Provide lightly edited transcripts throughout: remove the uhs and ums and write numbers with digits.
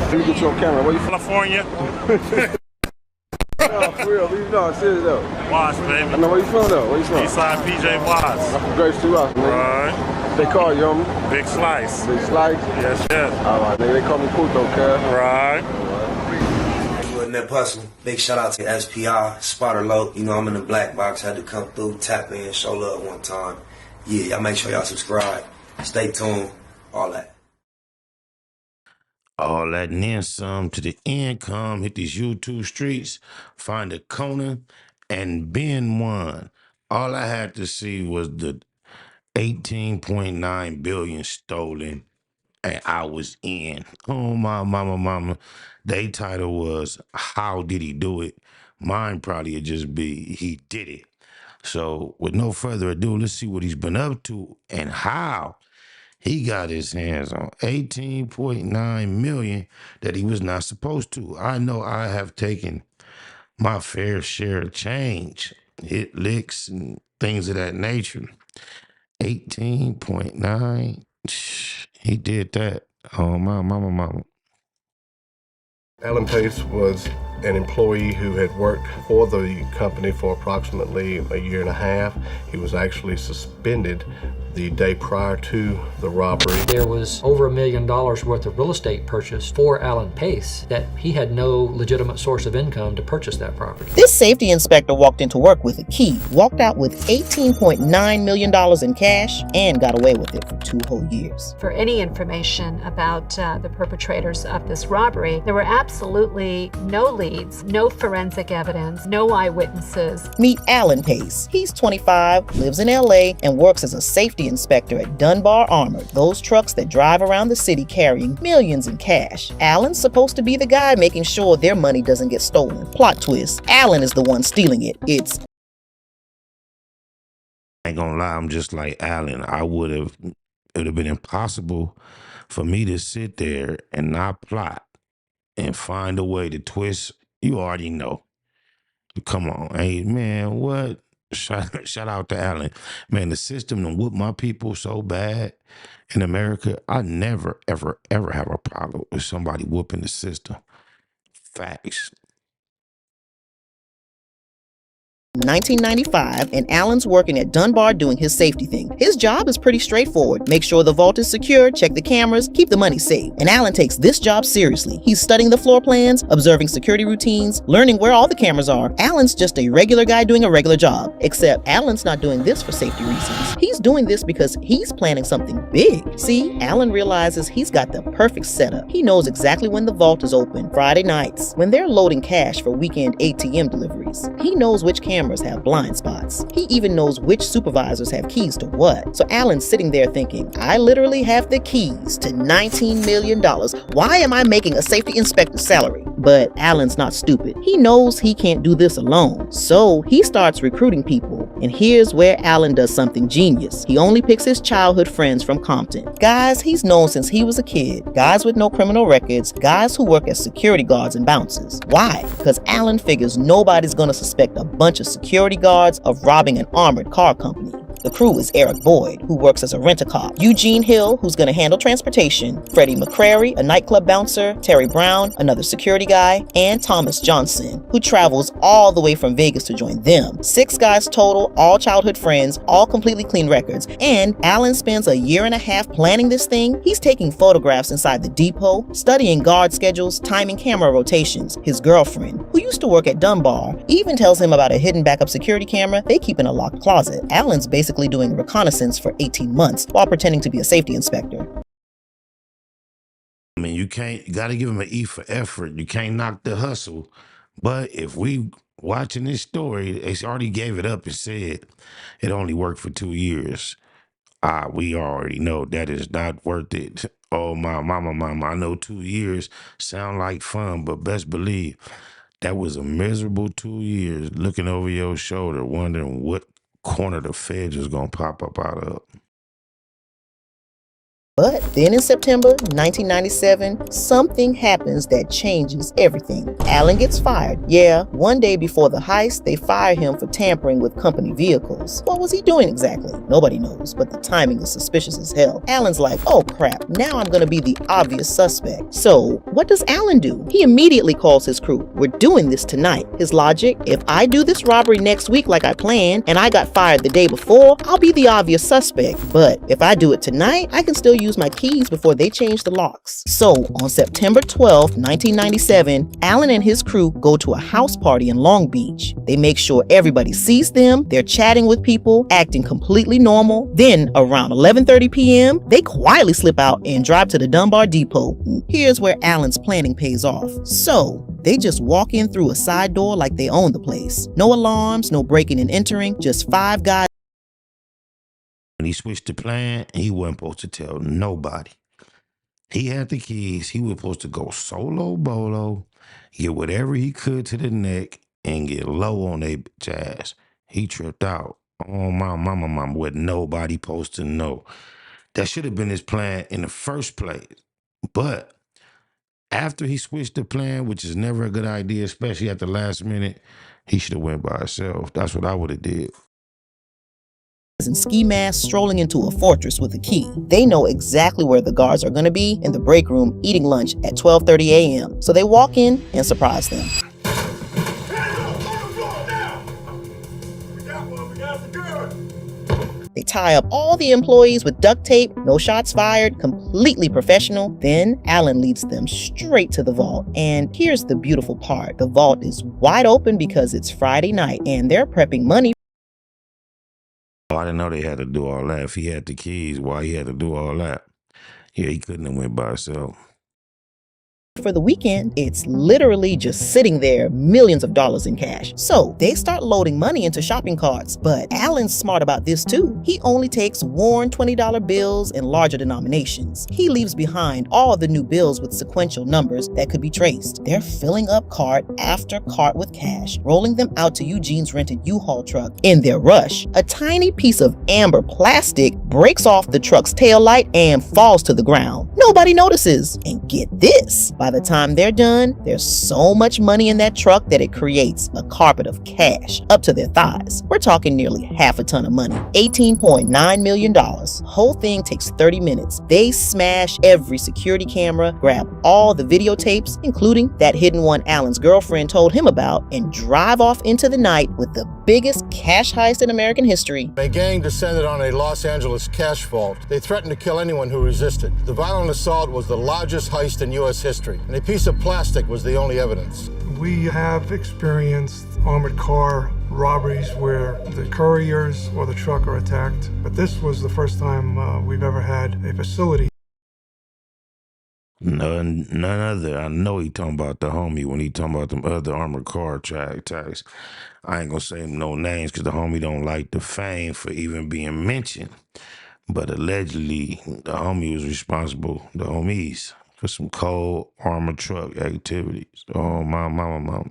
Let me get you on camera. Where you from? California. No, for real. No, serious though. Watts, baby. I know where you from though. Where you from? Eastside PJ Watts. I'm from Grace 2 Rock, nigga. Right. They call you, homie? Big Slice. Big Slice? Yes, yes. All right, nigga. They call me Puto, cuz. Right. That hustle. Big shout out to SPI, Spotter Low. You know, I'm in the black box. Had to come through, tap in, show love one time. Yeah, y'all make sure y'all subscribe. Stay tuned. All that. All that and then some to the income. Hit these YouTube streets. Find a Conan and Ben one. All I had to see was the 18.9 billion stolen, and I was in. Oh my mama. Their title was "How Did He Do It?" Mine probably would just be "He Did It." So with no further ado, let's see what he's been up to and how he got his hands on 18.9 million that he was not supposed to. I know I have taken my fair share of change, hit licks and things of that nature. 18.9. He did that. Oh, my mama. Alan Pace was an employee who had worked for the company for approximately a year and a half. He was actually suspended the day prior to the robbery. There was over $1 million worth of real estate purchased for Alan Pace that he had no legitimate source of income to purchase that property. This safety inspector walked into work with a key, walked out with $18.9 million in cash, and got away with it for 2 whole years. For any information about the perpetrators of this robbery, there were absolutely no leads, no forensic evidence, no eyewitnesses. Meet Alan Pace. He's 25, lives in LA, and works as a safety inspector at Dunbar Armored, those trucks that drive around the city carrying millions in cash. Alan's supposed to be the guy making sure their money doesn't get stolen. Plot twist, Alan is the one stealing it. I ain't gonna lie, I'm just like Alan. It would have been impossible for me to sit there and not plot and find a way to twist. You already know. Come on. Hey, man, what? Shout out to Alan. Man, the system done whoop my people so bad in America. I never, ever, ever have a problem with somebody whooping the system. Facts. 1995, and Alan's working at Dunbar doing his safety thing. His job is pretty straightforward. Make sure the vault is secure, check the cameras, keep the money safe. And Alan takes this job seriously. He's studying the floor plans, observing security routines, learning where all the cameras are. Alan's just a regular guy doing a regular job. Except Alan's not doing this for safety reasons. He's doing this because he's planning something big. See, Alan realizes he's got the perfect setup. He knows exactly when the vault is open, Friday nights, when they're loading cash for weekend ATM deliveries. He knows which cameras have blind spots. He even knows which supervisors have keys to what. So Alan's sitting there thinking, I literally have the keys to $19 million. Why am I making a safety inspector's salary? But Alan's not stupid. He knows he can't do this alone. So he starts recruiting people. And here's where Alan does something genius. He only picks his childhood friends from Compton. Guys he's known since he was a kid. Guys with no criminal records. Guys who work as security guards and bouncers. Why? Because Alan figures nobody's gonna suspect a bunch of security guards of robbing an armored car company. The crew is Eric Boyd, who works as a rent-a-cop, Eugene Hill, who's going to handle transportation, Freddie McCrary, a nightclub bouncer, Terry Brown, another security guy, and Thomas Johnson, who travels all the way from Vegas to join them. 6 guys total, all childhood friends, all completely clean records. And Alan spends a year and a half planning this thing. He's taking photographs inside the depot, studying guard schedules, timing camera rotations. His girlfriend, who used to work at Dunbar, even tells him about a hidden backup security camera they keep in a locked closet. Alan's basically doing reconnaissance for 18 months while pretending to be a safety inspector. I mean, you gotta give him an E for effort. You can't knock the hustle. But if we watching this story, they already gave it up and said it only worked for 2 years. We already know that is not worth it. Oh, my mama, I know 2 years sound like fun, but best believe that was a miserable 2 years looking over your shoulder, wondering what corner the feds was gonna pop up out of. But then in September 1997, something happens that changes everything. Allen gets fired. Yeah, one day before the heist, they fire him for tampering with company vehicles. What was he doing exactly? Nobody knows, but the timing is suspicious as hell. Allen's like, oh crap, now I'm gonna be the obvious suspect. So what does Allen do? He immediately calls his crew. We're doing this tonight. His logic, if I do this robbery next week like I planned, and I got fired the day before, I'll be the obvious suspect. But if I do it tonight, I can still use my keys before they change the locks. So on September 12, 1997, Allen and his crew go to a house party in Long Beach. They make sure everybody sees them. They're chatting with people, acting completely normal. Then around 11:30 p.m., they quietly slip out and drive to the Dunbar Depot. Here's where Allen's planning pays off. So they just walk in through a side door like they own the place. No alarms, no breaking and entering, just 5 guys. When he switched the plan, he wasn't supposed to tell nobody. He had the keys. He was supposed to go solo bolo, get whatever he could to the neck, and get low on their bitch ass. He tripped out. Oh, my mama, with nobody supposed to know. That should have been his plan in the first place. But after he switched the plan, which is never a good idea, especially at the last minute, he should have went by himself. That's what I would have did. In ski masks strolling into a fortress with a key. They know exactly where the guards are going to be in the break room eating lunch at 12:30 a.m. So they walk in and surprise them. They tie up all the employees with duct tape, no shots fired, completely professional. Then Allen leads them straight to the vault. And here's the beautiful part. The vault is wide open because it's Friday night and they're prepping money. Oh, I didn't know they had to do all that. If he had the keys, why he had to do all that? Yeah, he couldn't have went by himself. For the weekend, it's literally just sitting there, millions of dollars in cash. So they start loading money into shopping carts, but Allen's smart about this too. He only takes worn $20 bills and larger denominations. He leaves behind all the new bills with sequential numbers that could be traced. They're filling up cart after cart with cash, rolling them out to Eugene's rented U-Haul truck. In their rush, a tiny piece of amber plastic breaks off the truck's taillight and falls to the ground. Nobody notices. And get this, by the time they're done, there's so much money in that truck that it creates a carpet of cash up to their thighs. We're talking nearly half a ton of money, $18.9 million. Whole thing takes 30 minutes. They smash every security camera, grab all the videotapes, including that hidden one Allen's girlfriend told him about, and drive off into the night with the biggest cash heist in American history. A gang descended on a Los Angeles cash vault. They threatened to kill anyone who resisted. The violent assault was the largest heist in U.S. history, and a piece of plastic was the only evidence. We have experienced armored car robberies where the couriers or the truck are attacked, but this was the first time we've ever had a facility. None other. I know he talking about the homie when he talking about them other armored car attacks. I ain't gonna say no names because the homie don't like the fame for even being mentioned. But allegedly, the homie was responsible, the homies, for some cold armored truck activities. Oh, my mama.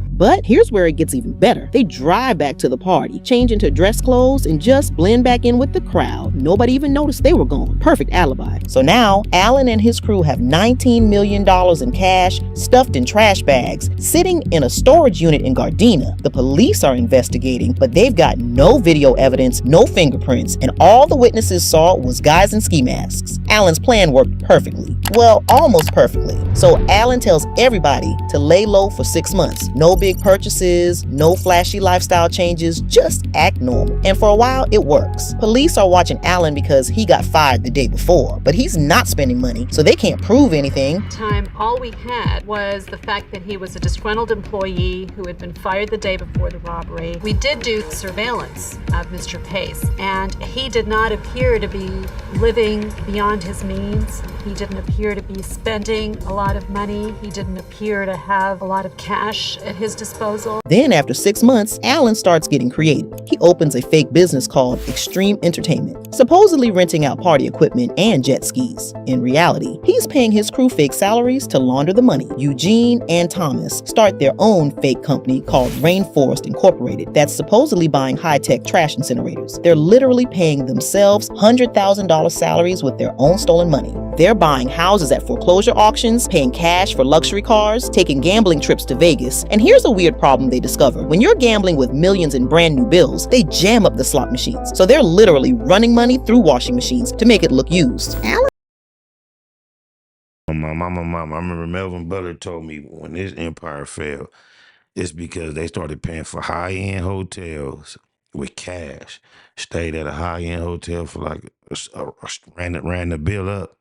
But here's where it gets even better. They drive back to the party, change into dress clothes, and just blend back in with the crowd. Nobody even noticed they were gone. Perfect alibi. So now, Allen and his crew have $19 million in cash stuffed in trash bags, sitting in a storage unit in Gardena. The police are investigating, but they've got no video evidence, no fingerprints, and all the witnesses saw was guys in ski masks. Allen's plan worked perfectly. Well, almost perfectly. So Allen tells everybody to lay low for 6 months. No big purchases, no flashy lifestyle changes, just act normal. And for a while, it works. Police are watching Allen because he got fired the day before, but he's not spending money, so they can't prove anything. All we had was the fact that he was a disgruntled employee who had been fired the day before the robbery. We did do surveillance of Mr. Pace, and he did not appear to be living beyond his means. He didn't appear to be spending a lot of money. He didn't appear to have a lot of cash cash at his disposal. Then, after 6 months, Allen starts getting creative. He opens a fake business called Extreme Entertainment, supposedly renting out party equipment and jet skis. In reality, he's paying his crew fake salaries to launder the money. Eugene and Thomas start their own fake company called Rainforest Incorporated that's supposedly buying high-tech trash incinerators. They're literally paying themselves $100,000 salaries with their own stolen money. They're buying houses at foreclosure auctions, paying cash for luxury cars, taking gambling trips to Vegas. And here's a weird problem they discover. When you're gambling with millions in brand new bills, they jam up the slot machines. So they're literally running money through washing machines to make it look used. Allen? My mama, I remember Melvin Butler told me when his empire failed, it's because they started paying for high-end hotels with cash. Stayed at a high-end hotel for like, ran the bill up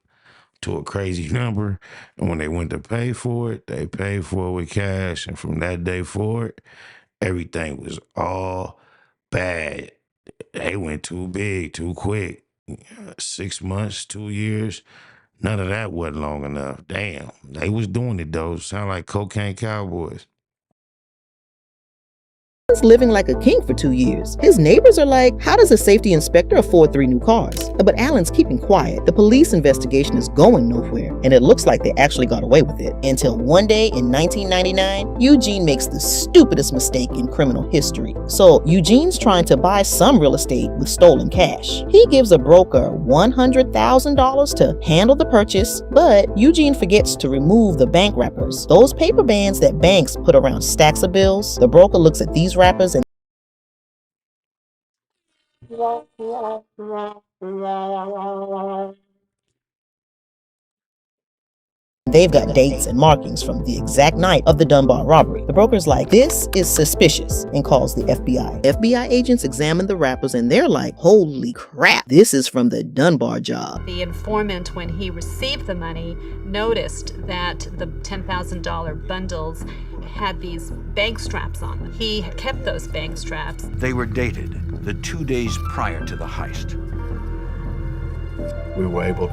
to a crazy number. And when they went to pay for it, they paid for it with cash. And from that day forward, everything was all bad. They went too big, too quick. 6 months, 2 years. None of that wasn't long enough. Damn. They was doing it though. Sound like cocaine cowboys. He's living like a king for 2 years. His neighbors are like, how does a safety inspector afford 3 new cars? But Allen's keeping quiet. The police investigation is going nowhere, and it looks like they actually got away with it. Until one day in 1999, Eugene makes the stupidest mistake in criminal history. So Eugene's trying to buy some real estate with stolen cash. He gives a broker $100,000 to handle the purchase, but Eugene forgets to remove the bank wrappers. Those paper bands that banks put around stacks of bills. The broker looks at these wrappers and they've got dates and markings from the exact night of the Dunbar robbery. The broker's like, this is suspicious, and calls the FBI. FBI agents examine the wrappers and they're like, holy crap, this is from the Dunbar job. The informant, when he received the money, noticed that the $10,000 bundles had these bank straps on them. He kept those bank straps. They were dated the 2 days prior to the heist. We were able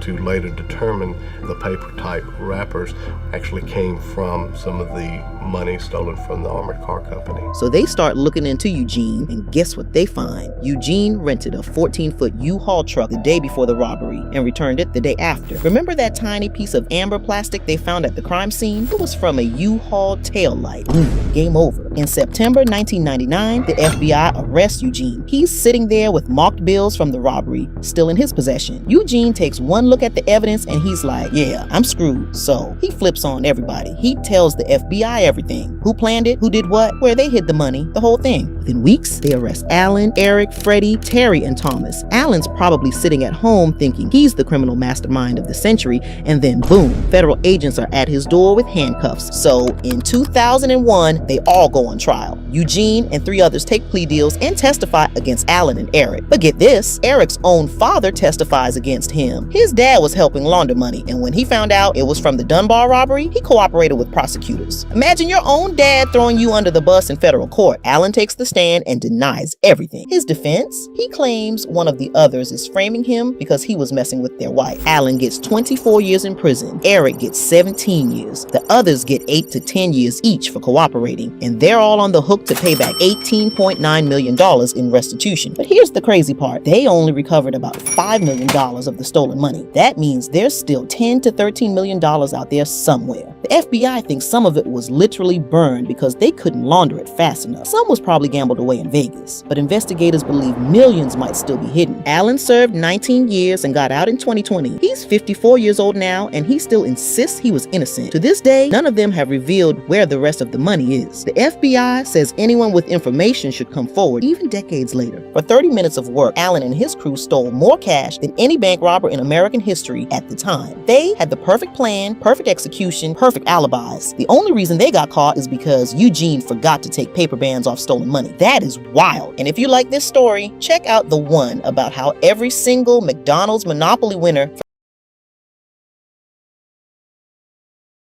to later determine the paper type wrappers actually came from some of the money stolen from the armored car company. So they start looking into Eugene, and guess what they find? Eugene rented a 14-foot U-Haul truck the day before the robbery and returned it the day after. Remember that tiny piece of amber plastic they found at the crime scene? It was from a U-Haul taillight. Game over. In September 1999, the FBI arrests Eugene. He's sitting there with marked bills from the robbery still in his possession. Eugene takes one look at the evidence and he's like, yeah, I'm screwed. So he flips on everybody. He tells the FBI everything. Who planned it, who did what, where they hid the money, the whole thing. Within weeks, they arrest Allen, Eric, Freddie, Terry, and Thomas. Allen's probably sitting at home thinking he's the criminal mastermind of the century, and then boom, federal agents are at his door with handcuffs. So in 2001, they all go on trial. Eugene and 3 others take plea deals and testify against Allen and Eric. But get this, Eric's own father testifies against him. His dad was helping launder money, and when he found out it was from the Dunbar robbery, he cooperated with prosecutors. Imagine your own dad throwing you under the bus in federal court. Allen takes the stand and denies everything. His defense? He claims one of the others is framing him because he was messing with their wife. Allen gets 24 years in prison. Eric gets 17 years. The others get 8 to 10 years each for cooperating, and they're all on the hook to pay back $18.9 million in restitution. But here's the crazy part. They only recovered about $5 million of the stolen money. That means there's still $10 to $13 million out there somewhere. The FBI thinks some of it was literally burned because they couldn't launder it fast enough. Some was probably gambled away in Vegas, but investigators believe millions might still be hidden. Allen served 19 years and got out in 2020. He's 54 years old now, and he still insists he was innocent. To this day, none of them have revealed where the rest of the money is. The FBI says anyone with information should come forward, even decades later. For 30 minutes of work, Allen and his crew stole more cash than any bank robber in American history at the time. They had the perfect plan, perfect execution, perfect alibis. The only reason they got caught is because Eugene forgot to take paper bands off stolen money. That is wild. And if you like this story, check out the one about how every single McDonald's Monopoly winner.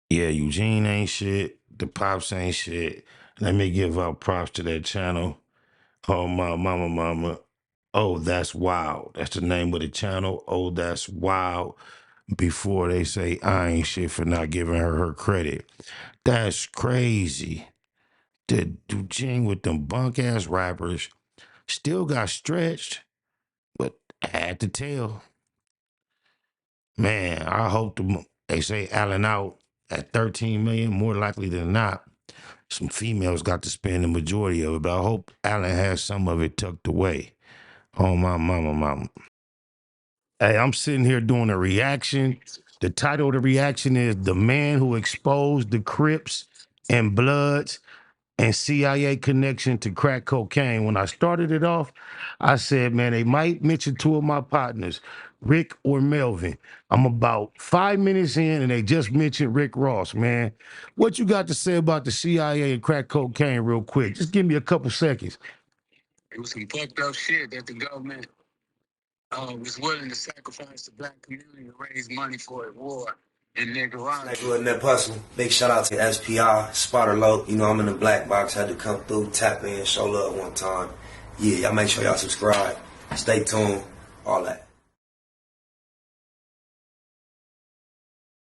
Yeah, Eugene ain't shit. The Pops ain't shit. Let me give out props to that channel. Oh, my mama. Oh, That's Wild. That's the name of the channel. Oh, That's Wild. Before they say I ain't shit for not giving her credit. That's crazy. to Duchenne with them bunk ass rappers. Still got stretched, but had to tell. Man, I hope they say Allen out at 13 million. More likely than not, some females got to spend the majority of it, but I hope Allen has some of it tucked away. Oh, my mama. Hey, I'm sitting here doing a reaction. The title of the reaction is The Man Who Exposed the Crips and Bloods and CIA Connection to Crack Cocaine. When I started it off, I said, man, they might mention two of my partners, Rick or Melvin. I'm about 5 minutes in and they just mentioned Rick Ross, man. What you got to say about the CIA and crack cocaine real quick? Just give me a couple seconds. It was some fucked up shit that the government was willing to sacrifice the black community to raise money for a war in Nicaragua. Like Net Hustle. Big shout out to SPR, Spotter Low. You know, I'm in the black box. Had to come through, tap in, show love one time. Yeah, y'all make sure y'all subscribe. Stay tuned. All that.